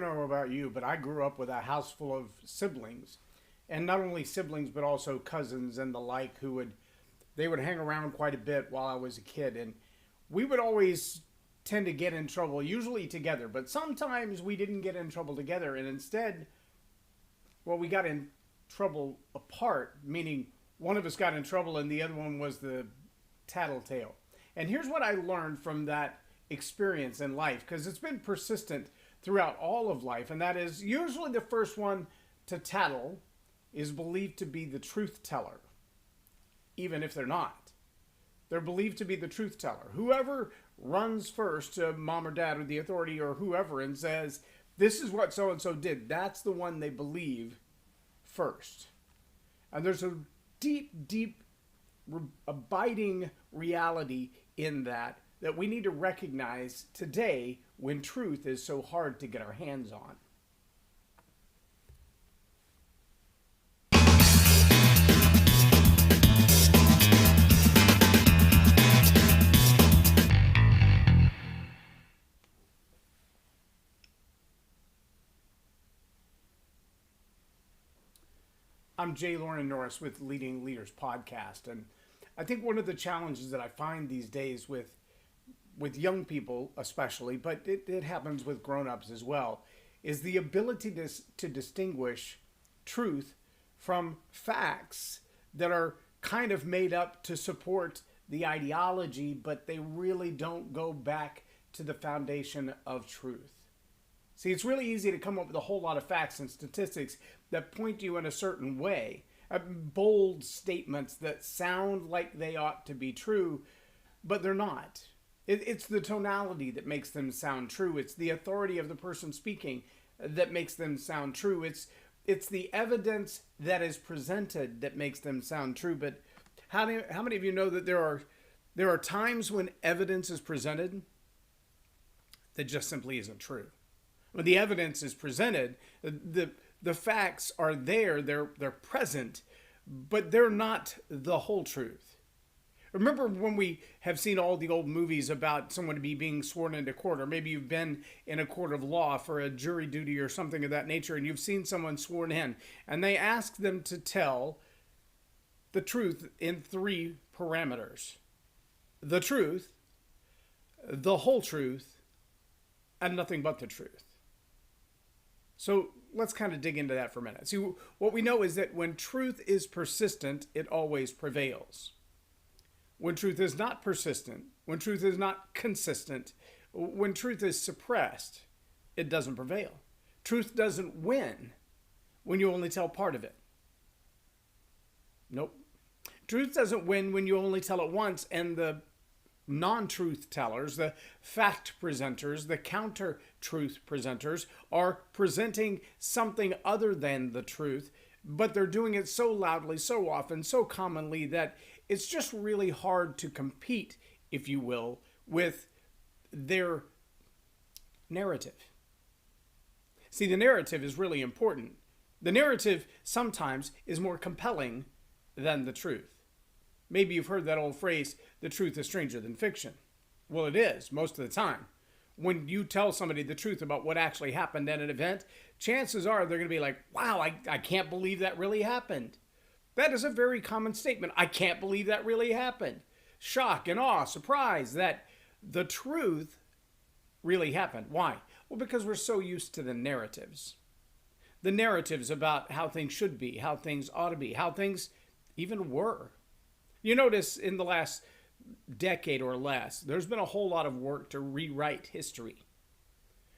don't know about you, but I grew up with a house full of siblings. And not only siblings, but also cousins and the like they would hang around quite a bit while I was a kid. And we would always tend to get in trouble, usually together. But sometimes we didn't get in trouble together. And instead, well, we got in trouble apart, meaning one of us got in trouble and the other one was the tattletale. And here's what I learned from that experience in life, because it's been persistent throughout all of life, and that is usually the first one to tattle is believed to be the truth teller, even if they're not. They're believed to be the truth teller. Whoever runs first to mom or dad or the authority or whoever and says, this is what so-and-so did, that's the one they believe first. And there's a deep, abiding reality in that we need to recognize today when truth is so hard to get our hands on. I'm J Loren Norris with Leading Leaders Podcast, and I think one of the challenges that I find these days with young people especially, but it happens with grown-ups as well, is the ability to distinguish truth from facts that are kind of made up to support the ideology, but they really don't go back to the foundation of truth. See, it's really easy to come up with a whole lot of facts and statistics that point you in a certain way, bold statements that sound like they ought to be true, but they're not. It's the tonality that makes them sound true. It's the authority of the person speaking that makes them sound true. It's the evidence that is presented that makes them sound true. But how many of you know that there are times when evidence is presented that just simply isn't true? When the evidence is presented, the facts are there, they're present, but they're not the whole truth. Remember when we have seen all the old movies about someone being sworn into court, or maybe you've been in a court of law for a jury duty or something of that nature, and you've seen someone sworn in, and they ask them to tell the truth in 3 parameters. The truth, the whole truth, and nothing but the truth. So let's kind of dig into that for a minute. See, what we know is that when truth is persistent, it always prevails. When truth is not persistent, when truth is not consistent, when truth is suppressed, it doesn't prevail. Truth doesn't win when you only tell part of it. Nope. Truth doesn't win when you only tell it once, and the non-truth tellers, the fact presenters, the counter-truth presenters are presenting something other than the truth, but they're doing it so loudly, so often, so commonly that it's just really hard to compete, if you will, with their narrative. See, the narrative is really important. The narrative sometimes is more compelling than the truth. Maybe you've heard that old phrase, the truth is stranger than fiction. Well, it is most of the time. When you tell somebody the truth about what actually happened at an event, chances are they're going to be like, wow, I can't believe that really happened. That is a very common statement. I can't believe that really happened. Shock and awe, surprise that the truth really happened. Why? Well, because we're so used to the narratives. The narratives about how things should be, how things ought to be, how things even were. You notice in the last decade or less, there's been a whole lot of work to rewrite history.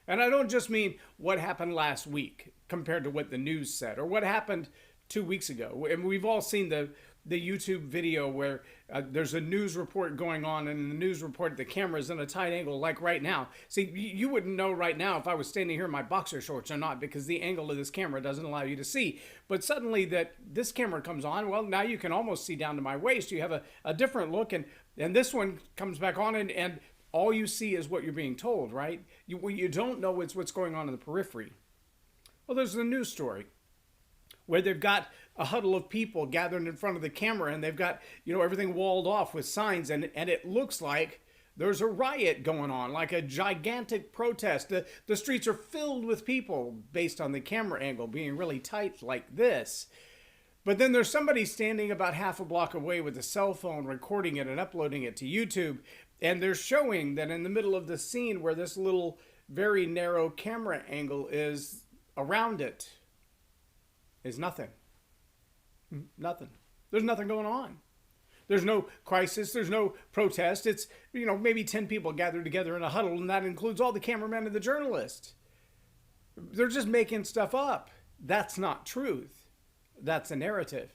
And I don't just mean what happened last week compared to what the news said, or what happened 2 weeks ago. And we've all seen the YouTube video where there's a news report going on, and in the news report, the camera's in a tight angle like right now. See, you wouldn't know right now if I was standing here in my boxer shorts or not, because the angle of this camera doesn't allow you to see. But suddenly that this camera comes on, well, now you can almost see down to my waist. You have a different look, and this one comes back on, and all you see is what you're being told, right? What you don't know is what's going on in the periphery. Well, there's the news story where they've got a huddle of people gathered in front of the camera, and they've got, everything walled off with signs, and it looks like There's a riot going on, like a gigantic protest. The streets are filled with people based on the camera angle being really tight like this. But then there's somebody standing about half a block away with a cell phone recording it and uploading it to YouTube. And they're showing that in the middle of the scene where this little very narrow camera angle is, around it is nothing. Nothing. There's nothing going on. There's no crisis. There's no protest. It's, maybe 10 people gathered together in a huddle, and that includes all the cameramen and the journalists. They're just making stuff up. That's not truth. That's a narrative.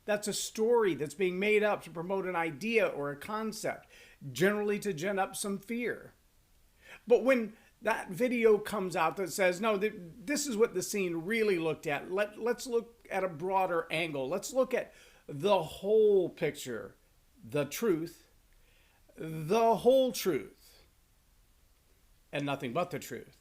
That's a story that's being made up to promote an idea or a concept, generally to gin up some fear. But when that video comes out that says, no, this is what the scene really looked at. Let's look at a broader angle. Let's look at the whole picture, the truth, the whole truth, and nothing but the truth.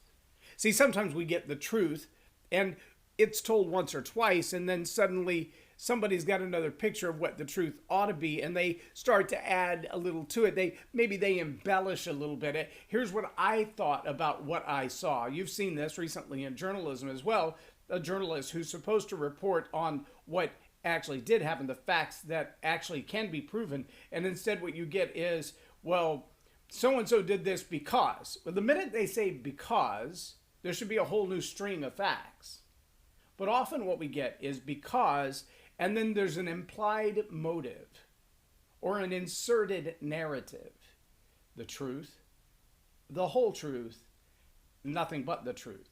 See, sometimes we get the truth and it's told once or twice, and then suddenly somebody's got another picture of what the truth ought to be, and they start to add a little to it. Maybe they embellish a little bit. Here's what I thought about what I saw. You've seen this recently in journalism as well. A journalist who's supposed to report on what actually did happen, the facts that actually can be proven, and instead what you get is, well, so-and-so did this because. Well, the minute they say because, there should be a whole new string of facts. But often what we get is because, and then there's an implied motive or an inserted narrative. The truth, the whole truth, nothing but the truth.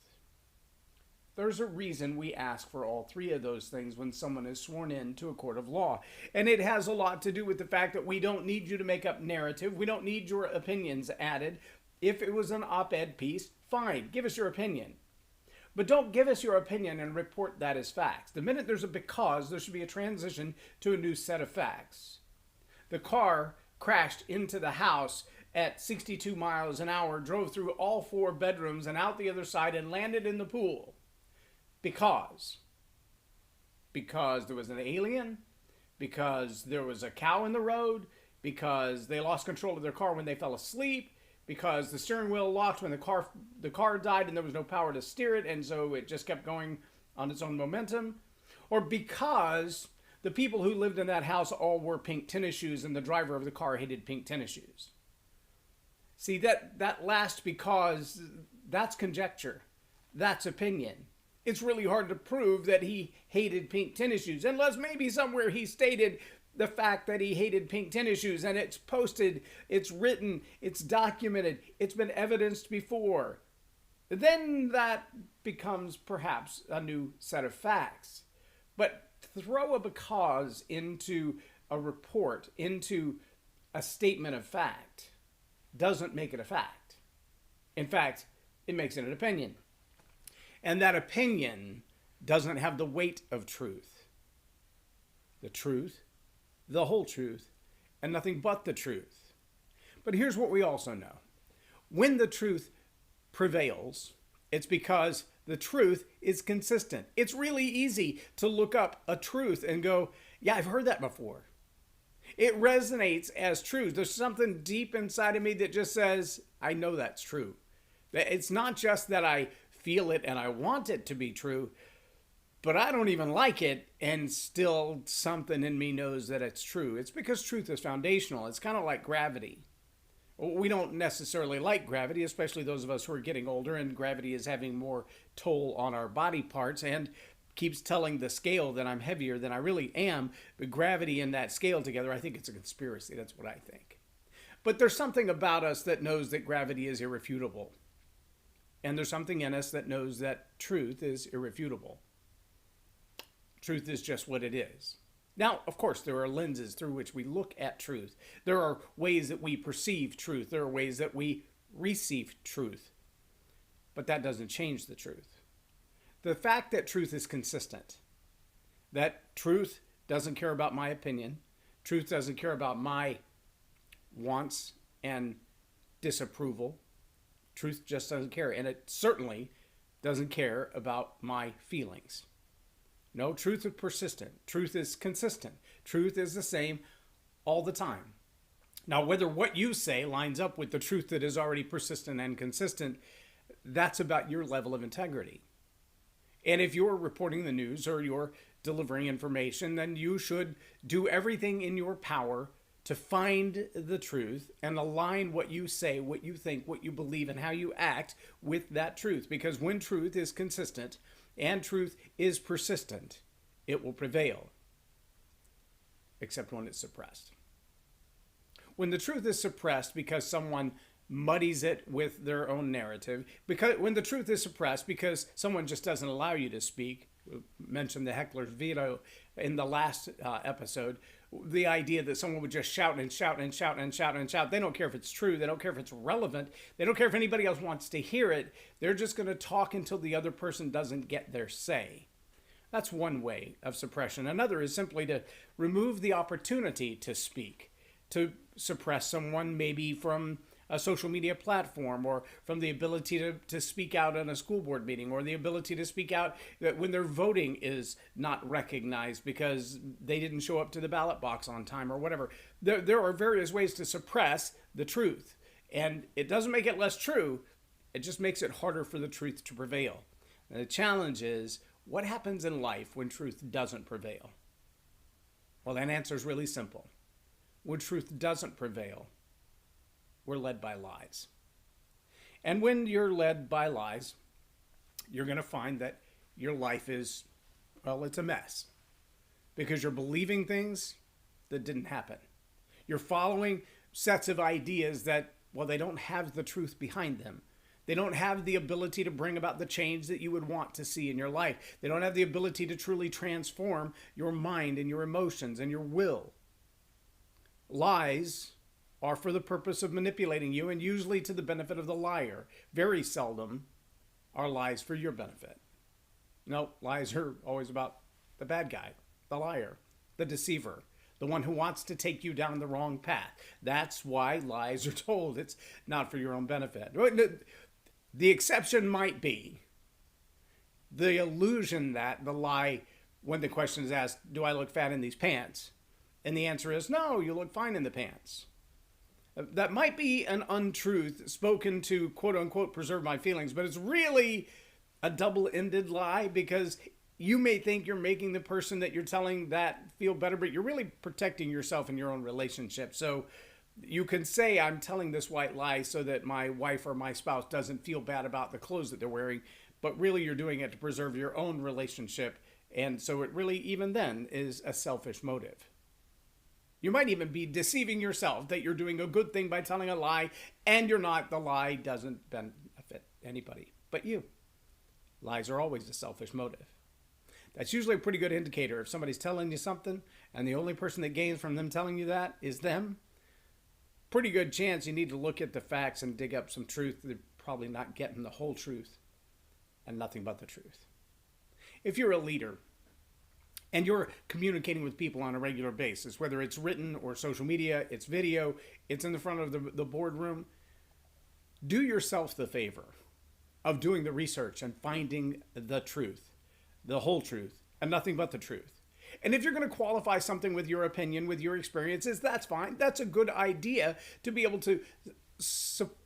There's a reason we ask for all three of those things when someone is sworn in to a court of law. And it has a lot to do with the fact that we don't need you to make up narrative. We don't need your opinions added. If it was an op-ed piece, fine, give us your opinion. But don't give us your opinion and report that as facts. The minute there's a because, there should be a transition to a new set of facts. The car crashed into the house at 62 miles an hour, drove through all 4 bedrooms and out the other side and landed in the pool. Because there was an alien, because there was a cow in the road, because they lost control of their car when they fell asleep, because the steering wheel locked when the car died and there was no power to steer it, and so it just kept going on its own momentum, or because the people who lived in that house all wore pink tennis shoes and the driver of the car hated pink tennis shoes. See, that last because, that's conjecture. That's opinion. It's really hard to prove that he hated pink tennis shoes, unless maybe somewhere he stated the fact that he hated pink tennis shoes, and it's posted, it's written, it's documented, it's been evidenced before. Then that becomes perhaps a new set of facts. But throw a because into a report, into a statement of fact, doesn't make it a fact. In fact, it makes it an opinion. And that opinion doesn't have the weight of truth. The truth, the whole truth, and nothing but the truth. But here's what we also know. When the truth prevails, it's because the truth is consistent. It's really easy to look up a truth and go, yeah, I've heard that before. It resonates as truth. There's something deep inside of me that just says, I know that's true. It's not just that I feel it and I want it to be true, but I don't even like it, and still something in me knows that it's true. It's because truth is foundational. It's kind of like gravity. We don't necessarily like gravity, especially those of us who are getting older, and gravity is having more toll on our body parts and keeps telling the scale that I'm heavier than I really am. But gravity and that scale together, I think it's a conspiracy. That's what I think. But there's something about us that knows that gravity is irrefutable. And there's something in us that knows that truth is irrefutable. Truth is just what it is. Now, of course, there are lenses through which we look at truth. There are ways that we perceive truth. There are ways that we receive truth. But that doesn't change the truth. The fact that truth is consistent, that truth doesn't care about my opinion, truth doesn't care about my wants and disapproval, truth just doesn't care. And it certainly doesn't care about my feelings. No, truth is persistent. Truth is consistent. Truth is the same all the time. Now, whether what you say lines up with the truth that is already persistent and consistent, that's about your level of integrity. And if you're reporting the news or you're delivering information, then you should do everything in your power to find the truth and align what you say, what you think, what you believe, and how you act with that truth. Because when truth is consistent and truth is persistent, it will prevail, except when it's suppressed. When the truth is suppressed because someone muddies it with their own narrative, when the truth is suppressed because someone just doesn't allow you to speak, we mentioned the heckler's veto in the last episode, the idea that someone would just shout and shout and shout and shout and shout. They don't care if it's true. They don't care if it's relevant. They don't care if anybody else wants to hear it. They're just going to talk until the other person doesn't get their say. That's one way of suppression. Another is simply to remove the opportunity to speak, to suppress someone maybe from a social media platform, or from the ability to speak out in a school board meeting, or the ability to speak out when their voting is not recognized because they didn't show up to the ballot box on time or whatever. There are various ways to suppress the truth, and it doesn't make it less true. It just makes it harder for the truth to prevail. And the challenge is, what happens in life when truth doesn't prevail? Well, that answer is really simple. When truth doesn't prevail, we're led by lies. And when you're led by lies, you're going to find that your life is, well, it's a mess. Because you're believing things that didn't happen. You're following sets of ideas that, well, they don't have the truth behind them. They don't have the ability to bring about the change that you would want to see in your life. They don't have the ability to truly transform your mind and your emotions and your will. Lies are for the purpose of manipulating you, and usually to the benefit of the liar. Very seldom are lies for your benefit. No, lies are always about the bad guy, the liar, the deceiver, the one who wants to take you down the wrong path. That's why lies are told. It's not for your own benefit. The exception might be the illusion that the lie, when the question is asked, do I look fat in these pants? And the answer is, no, you look fine in the pants. That might be an untruth spoken to, quote unquote, preserve my feelings, but it's really a double-ended lie, because you may think you're making the person that you're telling that feel better, but you're really protecting yourself in your own relationship. So you can say, I'm telling this white lie so that my wife or my spouse doesn't feel bad about the clothes that they're wearing, but really you're doing it to preserve your own relationship. And so it really, even then, is a selfish motive. You might even be deceiving yourself that you're doing a good thing by telling a lie, and you're not. The lie doesn't benefit anybody but you. Lies are always a selfish motive. That's usually a pretty good indicator. If somebody's telling you something, and the only person that gains from them telling you that is them, pretty good chance you need to look at the facts and dig up some truth. They're probably not getting the whole truth and nothing but the truth. If you're a leader, and you're communicating with people on a regular basis, whether it's written or social media, it's video, it's in the front of the boardroom, do yourself the favor of doing the research and finding the truth, the whole truth, and nothing but the truth. And if you're going to qualify something with your opinion, with your experiences, that's fine. That's a good idea to be able to support,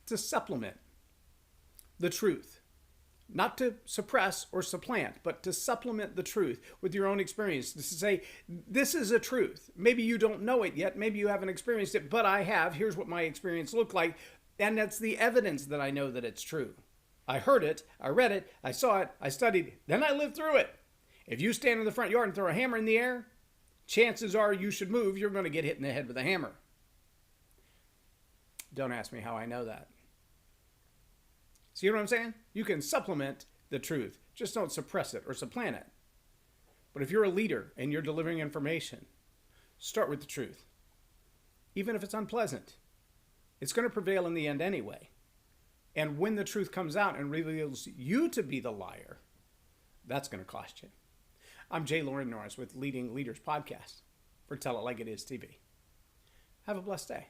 to supplement the truth. Not to suppress or supplant, but to supplement the truth with your own experience. To say, this is a truth. Maybe you don't know it yet. Maybe you haven't experienced it, but I have. Here's what my experience looked like. And that's the evidence that I know that it's true. I heard it, I read it, I saw it, I studied, then I lived through it. If you stand in the front yard and throw a hammer in the air, chances are you should move. You're going to get hit in the head with a hammer. Don't ask me how I know that. See what I'm saying? You can supplement the truth. Just don't suppress it or supplant it. But if you're a leader and you're delivering information, start with the truth. Even if it's unpleasant, it's going to prevail in the end anyway. And when the truth comes out and reveals you to be the liar, that's going to cost you. I'm J Loren Norris with Leading Leaders Podcast for Tell It Like It Is TV. Have a blessed day.